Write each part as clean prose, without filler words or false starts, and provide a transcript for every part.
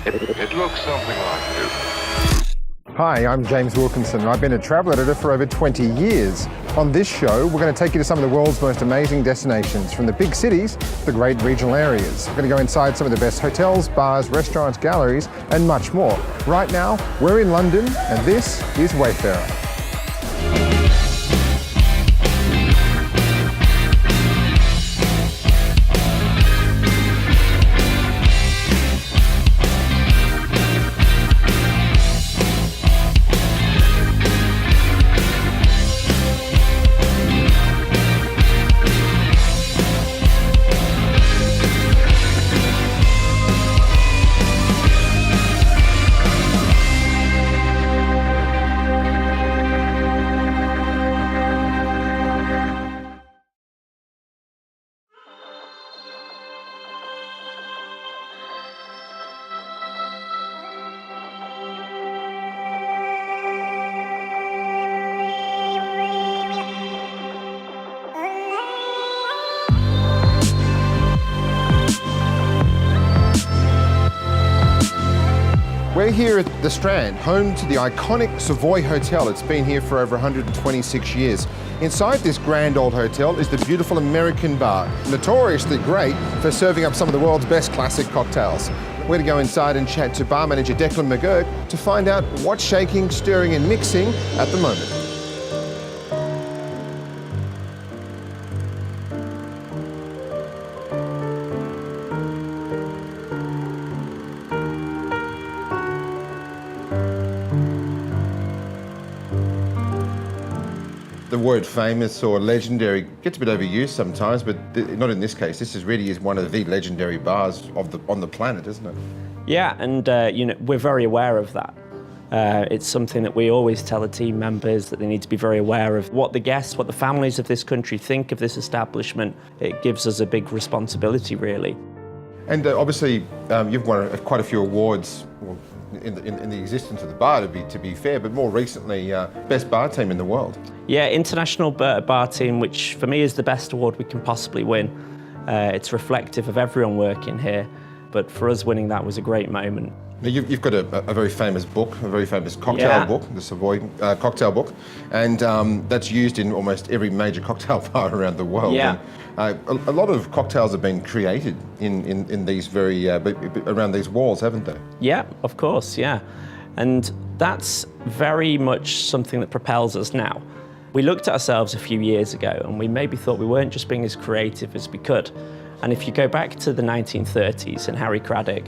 It looks something like this. Hi, I'm James Wilkinson, and I've been a travel editor for over 20 years. On this show, we're going to take you to some of the world's most amazing destinations, from the big cities to the great regional areas. We're going to go inside some of the best hotels, bars, restaurants, galleries, and much more. Right now, we're in London, and this is Wayfarer. We're here at the Strand, home to the iconic Savoy Hotel. It's been here for over 126 years. Inside this grand old hotel is the beautiful American bar, notoriously great for serving up some of the world's best classic cocktails. We're going to go inside and chat to bar manager Declan McGurk to find out what's shaking, stirring and mixing at the moment. The word famous or legendary gets a bit overused sometimes, but not in this case. This really is one of the legendary bars on the planet, isn't it? Yeah, and we're very aware of that. It's something that we always tell the team members, that they need to be very aware of what the guests, what the families of this country think of this establishment. It gives us a big responsibility, really. And obviously, you've won quite a few awards in the existence of the bar, to be fair, but more recently, best bar team in the world. Yeah, International Bar Team, which for me is the best award we can possibly win. It's reflective of everyone working here, but for us winning that was a great moment. Now you've got a very famous book, a very famous cocktail book, the Savoy cocktail book, and that's used in almost every major cocktail bar around the world. Yeah. And, a lot of cocktails have been created in these around these walls, haven't they? Yeah, of course, yeah. And that's very much something that propels us now. We looked at ourselves a few years ago and we maybe thought we weren't just being as creative as we could. And if you go back to the 1930s and Harry Craddock,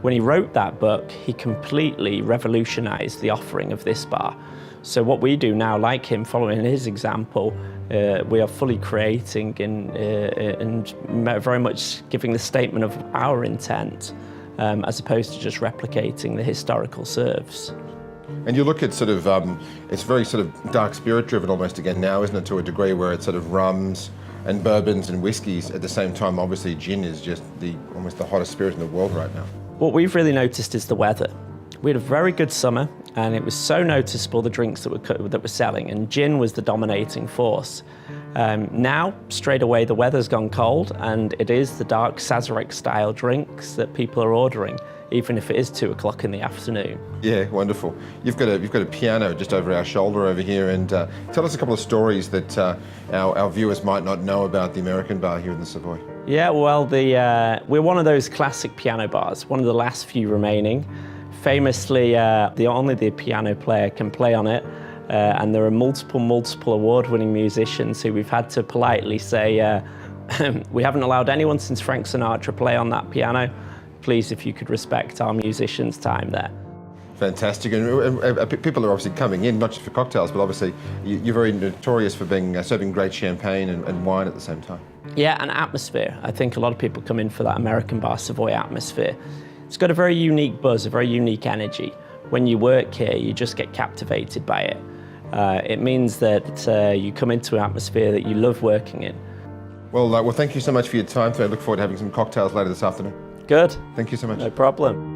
when he wrote that book, he completely revolutionized the offering of this bar. So what we do now, like him, following his example, we are fully creating and very much giving the statement of our intent, as opposed to just replicating the historical serves. And you look at sort of, it's very sort of dark spirit driven almost again now, isn't it, to a degree, where it's sort of rums and bourbons and whiskies. At the same time, obviously gin is just almost the hottest spirit in the world right now. What we've really noticed is the weather. We had a very good summer and it was so noticeable, the drinks that were selling, and gin was the dominating force. Now, straight away, the weather's gone cold and it is the dark Sazerac style drinks that people are ordering, even if it is 2 o'clock in the afternoon. Yeah, wonderful. You've got a piano just over our shoulder over here, and tell us a couple of stories that our viewers might not know about the American bar here in the Savoy. Yeah, well, we're one of those classic piano bars, one of the last few remaining. Famously, only the piano player can play on it, and there are multiple award-winning musicians who we've had to politely say, we haven't allowed anyone since Frank Sinatra play on that piano. Please, if you could respect our musicians' time there. Fantastic, and people are obviously coming in, not just for cocktails, but obviously you're very notorious for serving great champagne and wine at the same time. Yeah, and atmosphere. I think a lot of people come in for that American bar Savoy atmosphere. It's got a very unique buzz, a very unique energy. When you work here, you just get captivated by it. It means that you come into an atmosphere that you love working in. Well, thank you so much for your time today. I look forward to having some cocktails later this afternoon. Good. Thank you so much. No problem.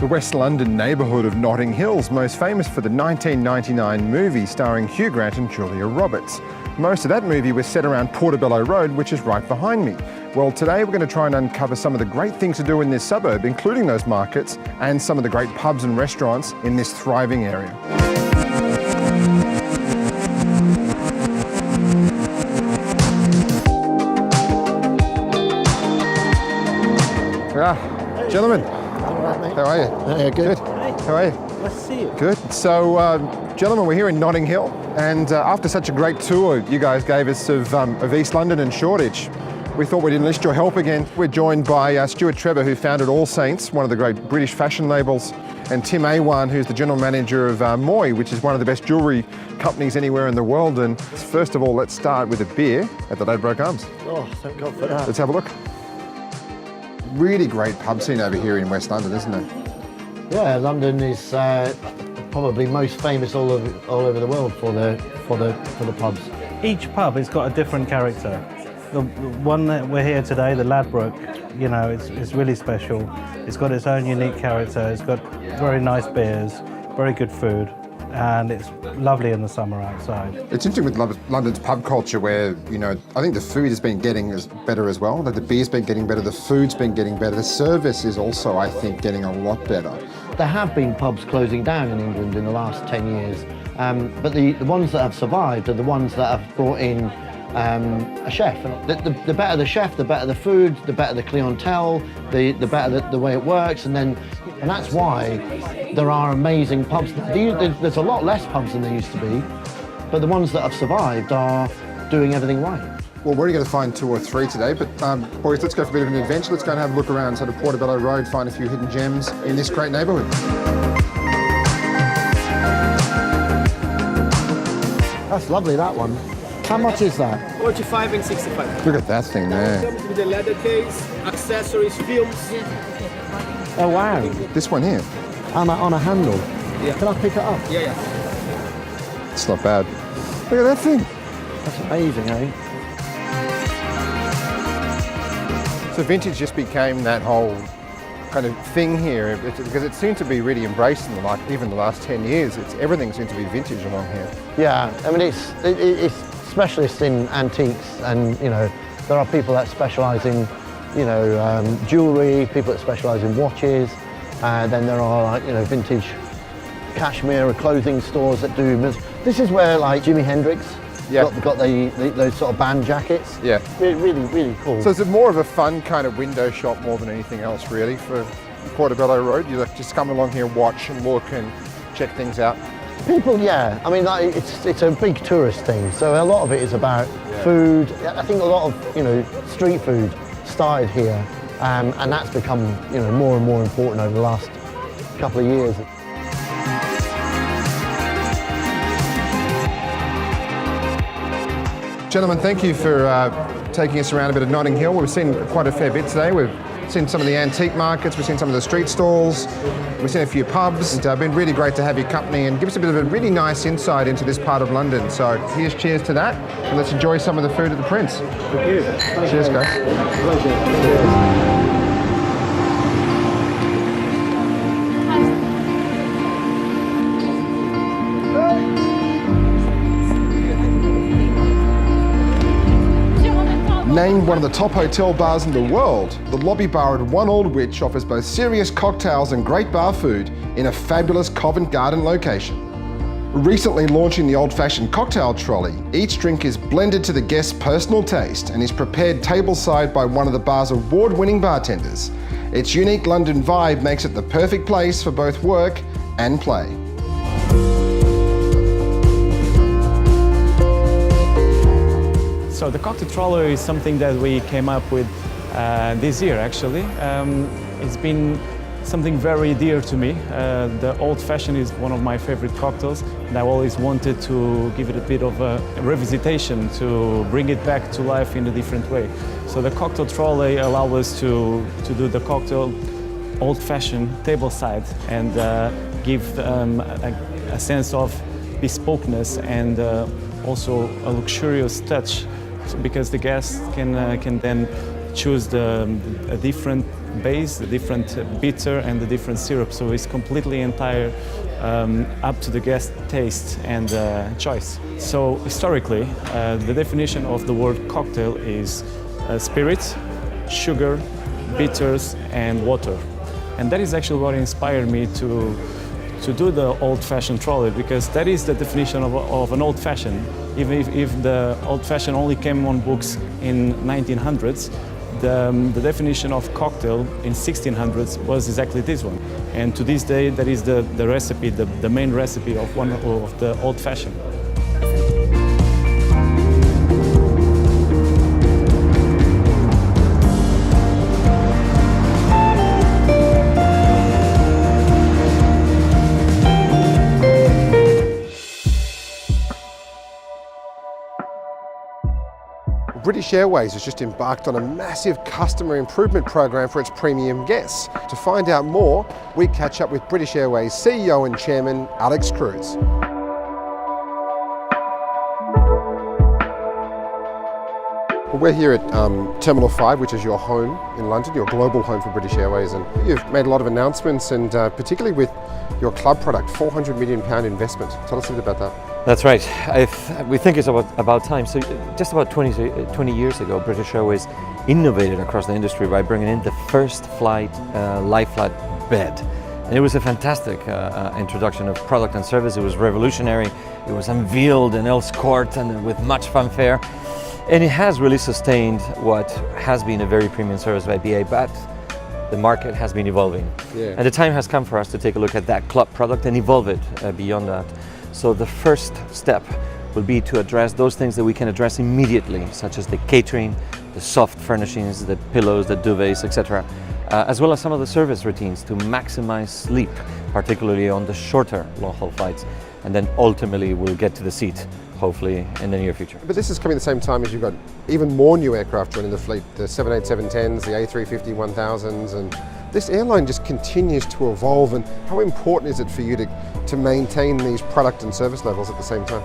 The West London neighbourhood of Notting Hill's most famous for the 1999 movie starring Hugh Grant and Julia Roberts. Most of that movie was set around Portobello Road, which is right behind me. Well, today we're going to try and uncover some of the great things to do in this suburb, including those markets and some of the great pubs and restaurants in this thriving area. Gentlemen, how are you? Yeah, good. How are you? Nice to see you. Good. So, gentlemen, we're here in Notting Hill, and after such a great tour you guys gave us of East London and Shoreditch, we thought we'd enlist your help again. We're joined by Stuart Trevor, who founded All Saints, one of the great British fashion labels, and Tim Awan, who's the general manager of Moy, which is one of the best jewellery companies anywhere in the world. And first of all, let's start with a beer at the Ladbroke Arms. Oh, thank God for that. Let's have a look. Really great pub scene over here in West London, isn't it? Yeah, London is probably most famous all over the world for the pubs. Each pub has got a different character. The one that we're here today, the Ladbroke, you know, it's really special. It's got its own unique character. It's got very nice beers, very good food, and it's lovely in the summer outside. It's interesting with London's pub culture where, you know, I think the food has been getting better as well. That the beer's been getting better, the food's been getting better. The service is also, I think, getting a lot better. There have been pubs closing down in England in the last 10 years, but the ones that have survived are the ones that have brought in a chef. The better the chef, the better the food, the better the clientele, the better the way it works, and that's why there are amazing pubs now. There's a lot less pubs than there used to be, but the ones that have survived are doing everything right. Well, we're only going to find 2 or 3 today, but boys, let's go for a bit of an adventure. Let's go and have a look around sort of Portobello Road, find a few hidden gems in this great neighbourhood. That's lovely, that one. How much is that? 45 and 65. Look at that thing there. Comes with a leather case, accessories, films. Oh wow! This one here. On a handle. Yeah. Can I pick it up? Yeah. It's not bad. Look at that thing. That's amazing, eh? So vintage just became that whole kind of thing here because it seemed to be really embraced in even the last 10 years. Everything seems to be vintage along here. Yeah, I mean it's specialists in antiques, and you know there are people that specialise in jewellery, people that specialise in watches, then there are vintage cashmere or clothing stores that do. This is where Jimi Hendrix got those sort of band jackets. Yeah. Really cool. So is it more of a fun kind of window shop more than anything else really for Portobello Road? You just come along here, watch and look and check things out? People, yeah. I mean, it's a big tourist thing. So a lot of it is about food. I think a lot of street food started here, and that's become more and more important over the last couple of years. Gentlemen, thank you for taking us around a bit of Notting Hill. We've seen quite a fair bit today. We've seen some of the antique markets, we've seen some of the street stalls, we've seen a few pubs. It's been really great to have your company and give us a bit of a really nice insight into this part of London. So here's cheers to that, and let's enjoy some of the food at the Prince. Thank you. Cheers, guys. Pleasure. Named one of the top hotel bars in the world, the lobby bar at One Aldwych offers both serious cocktails and great bar food in a fabulous Covent Garden location. Recently launching the old-fashioned cocktail trolley, each drink is blended to the guest's personal taste and is prepared tableside by one of the bar's award-winning bartenders. Its unique London vibe makes it the perfect place for both work and play. So the cocktail trolley is something that we came up with this year actually. It's been something very dear to me. The Old Fashioned is one of my favorite cocktails, and I always wanted to give it a bit of a revisitation to bring it back to life in a different way. So the cocktail trolley allows us to do the cocktail Old Fashioned tableside and give a sense of bespokeness and also a luxurious touch, because the guests can then choose a different base, the different bitter and the different syrup. So it's completely entire up to the guest taste and choice. So historically, the definition of the word cocktail is spirit, sugar, bitters and water. And that is actually what inspired me to do the old-fashioned trolley, because that is the definition of an old-fashioned. Even if the old-fashioned only came on books in 1900s, the definition of cocktail in 1600s was exactly this one. And to this day, that is the recipe, the main recipe of one of the old-fashioned. British Airways has just embarked on a massive customer improvement program for its premium guests. To find out more, we catch up with British Airways CEO and Chairman Alex Cruz. Well, we're here at Terminal 5, which is your home in London, your global home for British Airways, and you've made a lot of announcements, and particularly with your club product, £400 million investment. Tell us a bit about that. That's right. We think it's about time. So just about 20 years ago, British Airways innovated across the industry by bringing in the first flight lie-flat bed. And it was a fantastic introduction of product and service. It was revolutionary. It was unveiled in Earl's Court and with much fanfare. And it has really sustained what has been a very premium service by BA, but the market has been evolving. Yeah. And the time has come for us to take a look at that club product and evolve it beyond that. So the first step will be to address those things that we can address immediately, such as the catering, the soft furnishings, the pillows, the duvets, etc., as well as some of the service routines to maximize sleep, particularly on the shorter long-haul flights. And then ultimately we'll get to the seat, hopefully in the near future. But this is coming at the same time as you've got even more new aircraft joining the fleet, the 787-10s, the A350-1000s, and this airline just continues to evolve. And how important is it for you to maintain these product and service levels at the same time?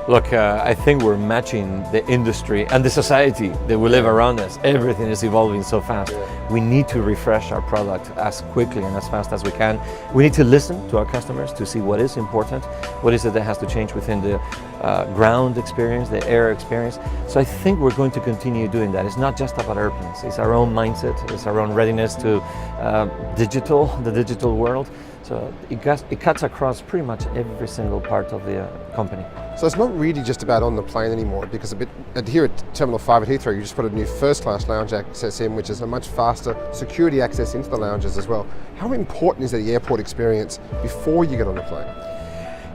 Look, I think we're matching the industry and the society that we live around us. Everything is evolving so fast. Yeah. We need to refresh our product as quickly and as fast as we can. We need to listen to our customers to see what is important, what is it that has to change within the ground experience, the air experience. So I think we're going to continue doing that. It's not just about airplanes. It's our own mindset. It's our own readiness to the digital world. So it cuts across pretty much every single part of the company. So it's not really just about on the plane anymore, because here at Terminal 5 at Heathrow, you just put a new first-class lounge access in, which is a much faster security access into the lounges as well. How important is the airport experience before you get on the plane?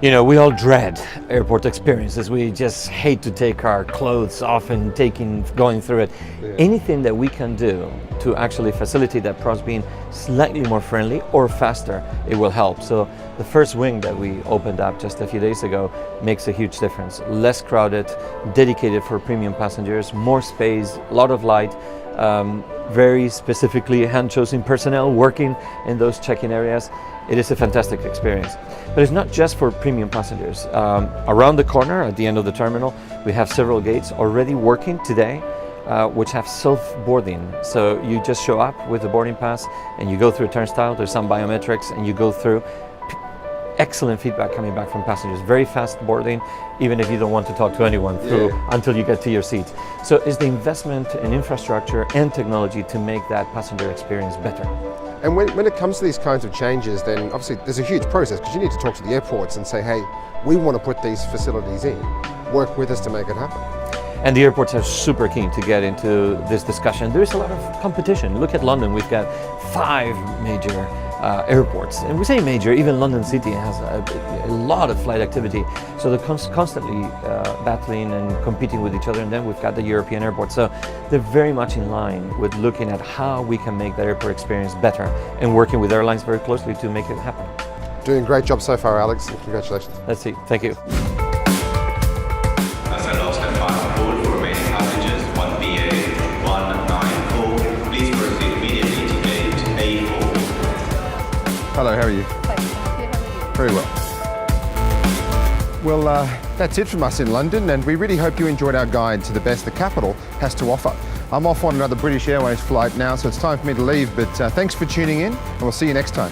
You know, we all dread airport experiences. We just hate to take our clothes off and going through it. Yeah. Anything that we can do to actually facilitate that process being slightly more friendly or faster, it will help. So the first wing that we opened up just a few days ago makes a huge difference. Less crowded, dedicated for premium passengers, more space, a lot of light, very specifically hand-chosen personnel working in those check-in areas. It is a fantastic experience. But it's not just for premium passengers. Around the corner at the end of the terminal, we have several gates already working today, which have self-boarding. So you just show up with the boarding pass and you go through a turnstile, there's some biometrics, and you go through. Excellent feedback coming back from passengers. Very fast boarding, even if you don't want to talk to anyone until you get to your seat. So it's the investment in infrastructure and technology to make that passenger experience better. And when it comes to these kinds of changes, then obviously there's a huge process, because you need to talk to the airports and say, hey, we want to put these facilities in. Work with us to make it happen. And the airports are super keen to get into this discussion. There is a lot of competition. Look at London. We've got 5 major airports. And we say major, even London City has a lot of flight activity. So they're constantly battling and competing with each other. And then we've got the European airports. So they're very much in line with looking at how we can make that airport experience better and working with airlines very closely to make it happen. Doing a great job so far, Alex. Congratulations. Let's see. Thank you. Hello, how are you? Fine, thank you. How are you? Very well. Well, that's it from us in London, and we really hope you enjoyed our guide to the best the capital has to offer. I'm off on another British Airways flight now, so it's time for me to leave, but thanks for tuning in, and we'll see you next time.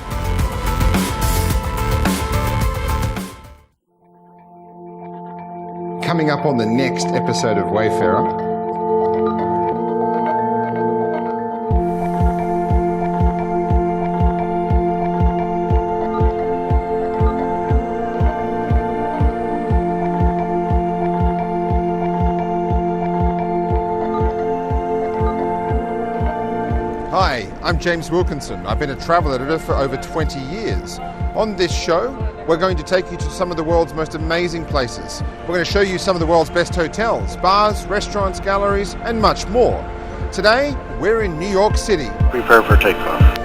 Coming up on the next episode of Wayfarer. Hi, I'm James Wilkinson. I've been a travel editor for over 20 years. On this show, we're going to take you to some of the world's most amazing places. We're going to show you some of the world's best hotels, bars, restaurants, galleries, and much more. Today, we're in New York City. Prepare for takeoff.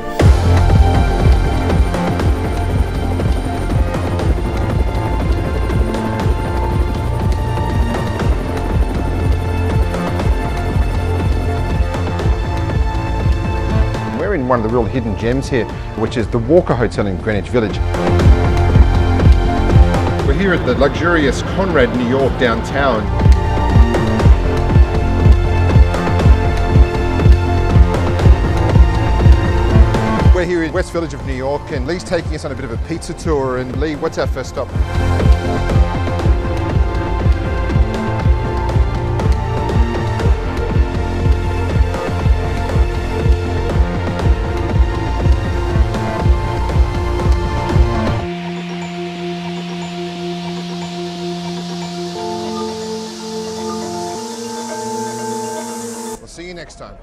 We're in one of the real hidden gems here, which is the Walker Hotel in Greenwich Village. We're here at the luxurious Conrad, New York downtown. We're here in West Village of New York, and Lee's taking us on a bit of a pizza tour. And Lee, what's our first stop? See you next time.